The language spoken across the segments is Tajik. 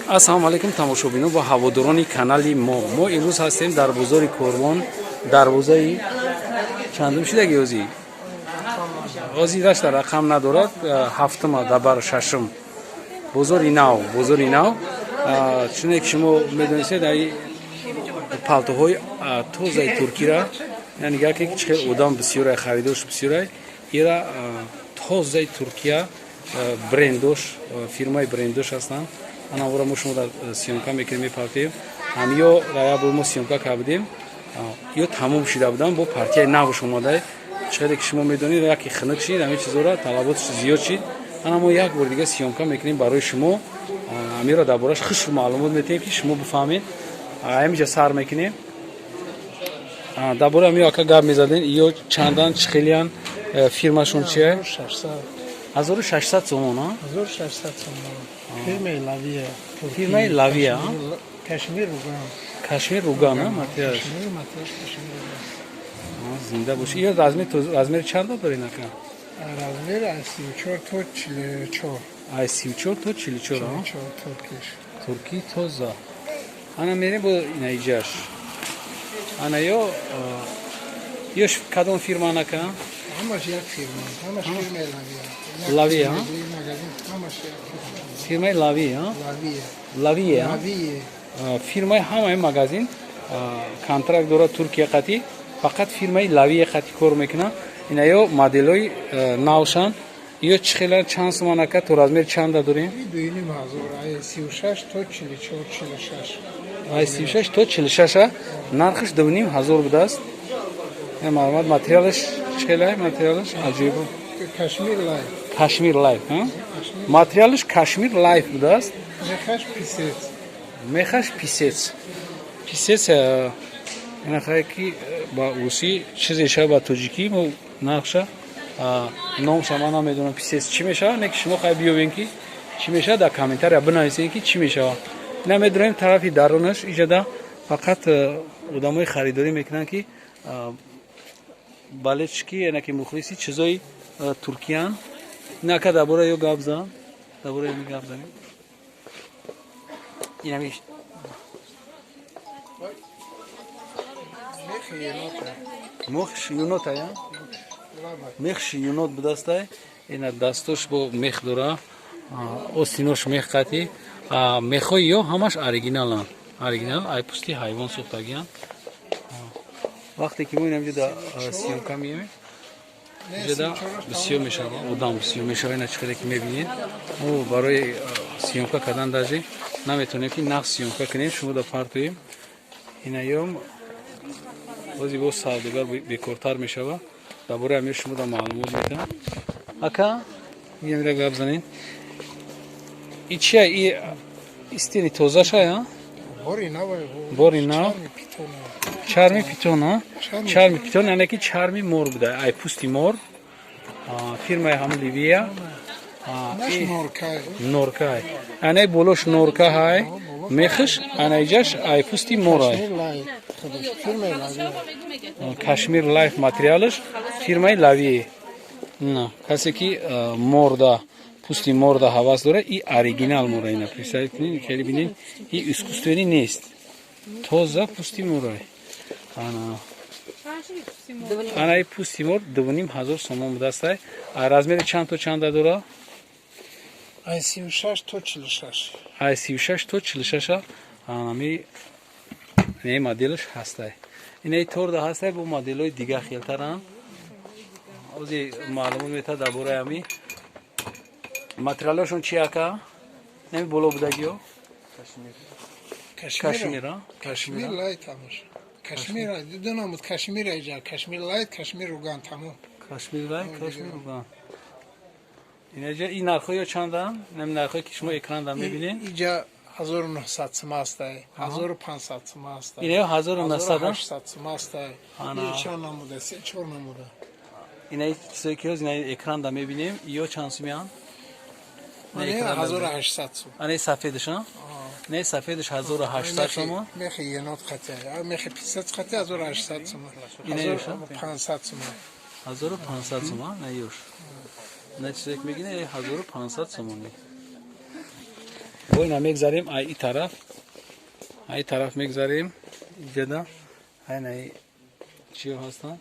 ассалому алайкум тамошобинон ва ҳаводорони канали мо имрӯз ҳастем дар бозори Корвон, дарвозаи чандум шидаги ози дашта рақам надорад, ҳафтума дабар шашум бозори нав чуне ки шумо медонисед аи палтоҳои тозаи туркира, яъне яке ки чихел одам бисёрай харидорш бисёрай, ира тозаи Туркия брендош, фирмаи брендош ҳастанд. Анавора мо шумо дар сиёмка мекунем мепартем. Ҳамиё рая бо мо сиёмка кардем. Ё тамом шида буданд бо партияи навш омадай. Чихеле ки шумо медонед яки хинук шид, ҳамин чизора талаботш зиёд шид. Ана мо як бор дига сиёмка мекунем барои шумо. Амира дар бораш хушр маълумот метем ки шумо бифаҳмед. Ҳаминҷа сар мекунем. Дар бораи ҳамиё ака гап мезадем. Ё чандан чихелиян фирмашон чия? 1600 сомон, а? 1600 сомон. Фирмаи Лавия. Фирмаи Лавия. Кашмир Руган. Кашмир Руган, а? Материалш. Кашмир Руган. Зинда бош. Ё размери чанда дорин ака? Размери 34 то 44. 34 то 44, а? Туркиш. Турки тоза. Ана мерем бо инаиҷаш. Ана ё кадом фирма ака? Ҳамаш як фирма. Ҳамаш фирмаи Лавия. Лавия, а? Магазин ҳамаш як фирма. Фирмаи Лавия, а? Лавия. Лавия. Фирмаи ҳамаи магазин контракт дорад Туркия қати, фақат фирмаи Лавия қати кор мекунад. Ина ё моделҳои навшан. Ё чихела чанд сомон ака, то размер чанда дорем? 36 то 44 46. 36 то 46, а? Нархш 2500 будааст. Маълумот материалаш чихела, материалаш аҷиб. Кашмир Лайф. Кашмир Лайф, а? Материалаш Кашмир Лайф будааст. Мехаш писец. Мехаш писец. Писец ина хай ки ба руси чизеша ба тоҷикӣ мо нақша номша ман намедонам писец чӣ мешавад, не ки шумо хай биёвен ки чӣ мешавад, дар комментария бинависен ки чӣ мешавад. Ина медонем тарафи дарунаш иҷода фақат одамои харидорӣ мекунанд ки балечки яки мухлиси чизои туркиян. Ина ака дар бораи ё гап зан, дар бораи ин гап занем. Инами мехш юнота, я? Мехш юнот будастай. Ина дастош бо мех дора. Остинош мех қати. Мехои ё ҳамаш оригиналанд. Оригинал айпусти ҳайвон сохтагиянд. Вақте ки мо инамҷода сиёмка меем, иҷода бисёр мешавад, одам бисёр мешавад. Ина чихеле ки мебинед, мо барои сиёмка кардан даже наметонем ки нағз сиёмка кунем, шумо да партоем. Ина ём бози бо савдогар бекортар мешавад. Дар бораи ҳамин шумо да маълумот метавонед. Ака мера гап занед. И чия и стени тозаша, я? Бори нав. Чарми питон, а? Чарми питон, яъне ки чарми мор буда, ай пусти мор. Фирмаи ҳам Ливия. Норкай. Яъне болош норка ҳай. Мехш анаиҷаш ай пусти мор ай. Кашмир Лайф материалаш фирмаи Лавия. Касе ки морда пусти морда ҳавас дора, и оригинал мора. Ина представить кунед, хеле бинед, и искусствени нест. Тоза пусти морай. Ана и пусти мор 2500 сомон будастай. Размери чанд то чанда дора? 36 то 46. 36 то 46. Ами не моделш ҳастай. Ина торда ҳастай бо моделҳои дига хелтаранд. Ози маълумот метавад дар бораи ами материалашон чи ака? Нами боло будагиё? Кашмир, а? Кашмир Лайт ҳамаш. Кашмир, дунамуд Кашмир аҷа, Кашмир Лайт, Кашмир Руган тамом. Кашмир Лайт, Кашмир Руган. Инаҷа ин нархҳоё чанданд? Нами нархҳое ки шумо экранда мебинед? Иҷа 1900 сум астай, 1500 сум астай. Ина 1900 сум астай. Ин чанд намуда, 3-4 намуда. Ина чизое ки ҳоз ина экранда мебинем, ё чанд сумянд? 1800 сум. Ана сафедаш, а? Не сафедаш 1800 сум. Мехи енот қати, мехи писец қати 1800 сум. Ина ёша 500 сум. 1500 сум, не ёш. Не чизое ки мегине 1500 сум. با اینا میگذاریم ای طرف میگذاریم اینجا این چی هستن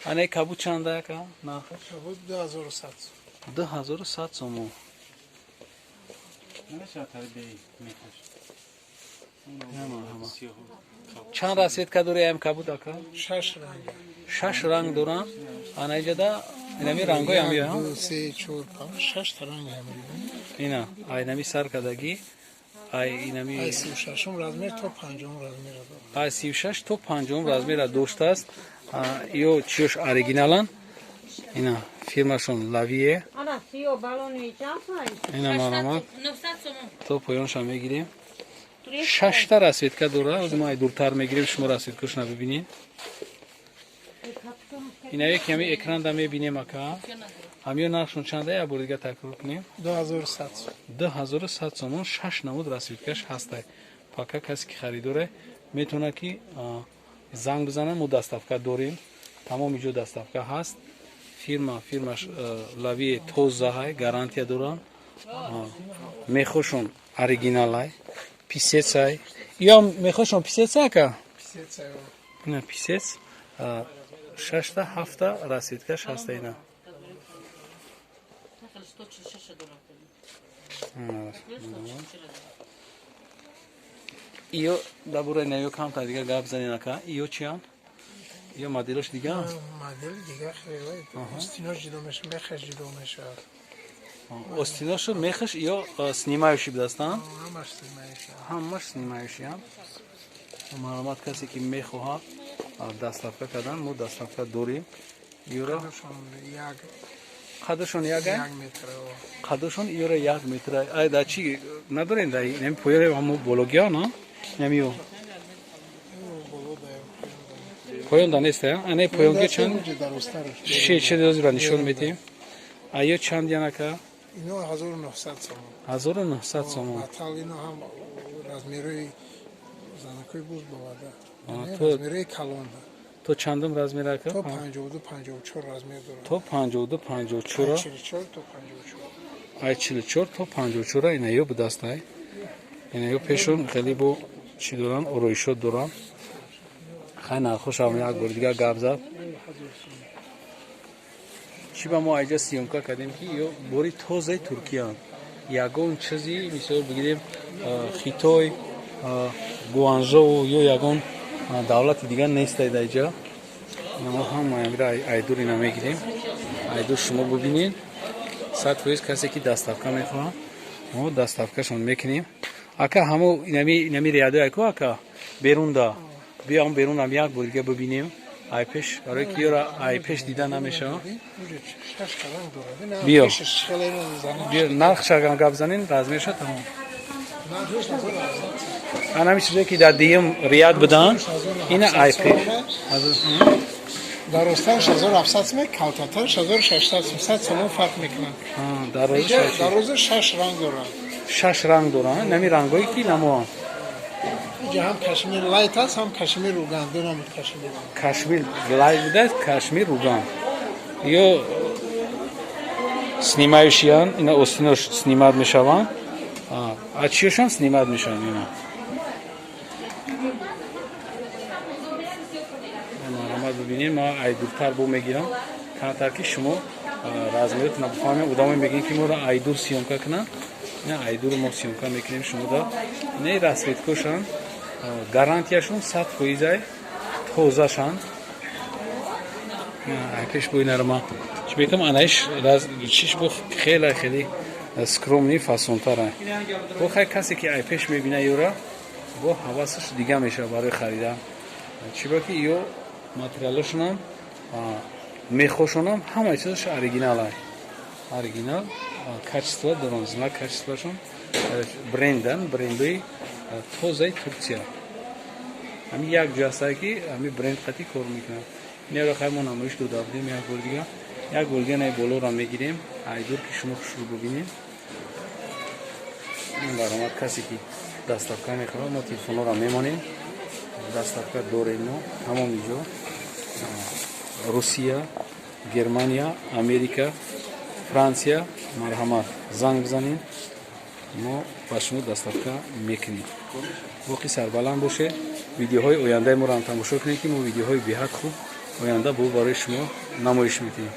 این کبوت چنده که نه کبوت 2100 2100 سومو چند رسید که دوری ام کبوت اکا 6 رنگ 6 رنگ دورن آن اینجا اینمی رنگای هم یا 2 3 4 5 6 تا رنگ هم اینا اینمی سر کدگی اینمی ای 36 رزمیر تا 5 رزمیر داره ای 36 تو 5 رزمیر داشته است ایو چیش اوریجینالن اینا фирмашон лавие ана сиё балони чанд اینا марhamат 900 сомон то поёншо мегирем 6 та расветка дора оз мо ай дуртар мегирем шумо расветкашона бибинед инае ки ҳами экран мебинем ака ҳамиё нархшон чанда як бор дига такрор кунем 2100 сомон 6 намуд расветкаш ҳастай пока касе ки харидоре метавона ки занг бизана мо доставка дорем тамом иҷо доставка ҳаст фирмаш лавие тозаҳай гарантия дорам мехошон оригиналай писецай ё мехошон писецай ка ина писец 6 та 7 та расветкаш ҳаста ина иё дабораи наё камта дига гап занен ака иё чиан иё моделош дига модел дига хеле остинош ҷудо меша мехаш ҷудо меша остиношо мехаш иё снимающий будастан ҳамаш снимающий ҳамаш снимающий маълумот касе ки мехоҳад доставка кардан мо доставка дорем иёро қадршон қадршон иёро 1 метр ай да чи надорем да нами поёре ҳамо бологиё на намиё поён да нест ане поёнки чанд чи дозира нишон медиҳем аё чанд янака ино 1900 сомон 1900 сомон батал ино ҳам размерои занакои буз бовада то размерои калонда то чандум размер ака то 52 54 размер дорад то 52 54 44 то 54 ай 44 то 54 инаё будастай инаё пешон хеле бо чи доран ороишо доран хай нархошам як бор дига гап зад чи ба мо айҷа сиёмка кардем ки ё бори тозаи туркия ягон чизи мисол бигирем хитой гуанжоу ё ягон давлати дигар нестаид айҷа мо ҳамаямира айдур ина мегирем айдур шумо бубинед 100% касе ки доставка мехоҳад мо доставкашон мекунем ака ҳамо инами реадо ако ака берун да биям берунам як бор дига бубинем айпеш барои ки ёра айпеш дида намешавад биё нархша гап занен размерша тамом анами чизе ки дар диюм риад будан ина айпеш дар остан 1700 мек калтатар 1600 сомон фарқ мекунад дар роза 6 ранг дорад 6 ранг дорад нами рангҳое ки намоам инҷа ҳам кашмир лайт аст ҳам кашмир руган ду номи кашмир кашмир лайт буда кашмир руган ё снимающиян ина остинош снимат мешаванд а чиёшам снимат мешаванд ина маълумот бибинед ма айдуртар бо мегирам камтар ки шумо размерот набафаҳмем одаме мегӯянд ки моро айдур сиёмка кунанд ина айдуру мо сиёмка мекунем шумо да не расветкошанд гарантияшон 100% тозашанд айпеш бо инаро ман чӣ мекунам анаиш чиш бо хеле скромни фасонтара бо хай касе ки айпеш мебина ёра бо ҳавасаш дига мешава барои харидан чӣ бо ки ё материалошонам мехошонам ҳамаи чизаш оригиналай оригинал качество дорам знак качествошон брендан брендои тозаи турсия ҳамин як ҷо ҳастае ки ҳамин бренд қатӣ кор мекунад инеро хай мо намоиш дода будем як бор дига наи болоро мегирем айдур ки шумо хушрӯ бубинем баромад касе ки доставка мехоҳад мо телефонҳоро мемонем доставка дорем мо тамоми ҷо русия германия америка франсия марҳамат занг бизанед ما با شما دستافته میکنیم. باقی سربلند باشه. ویدیوهای آینده ما را هم تماشا کنید که ما ویدیوهای بی‌حد خوب آینده برای شما نمایش میدیم.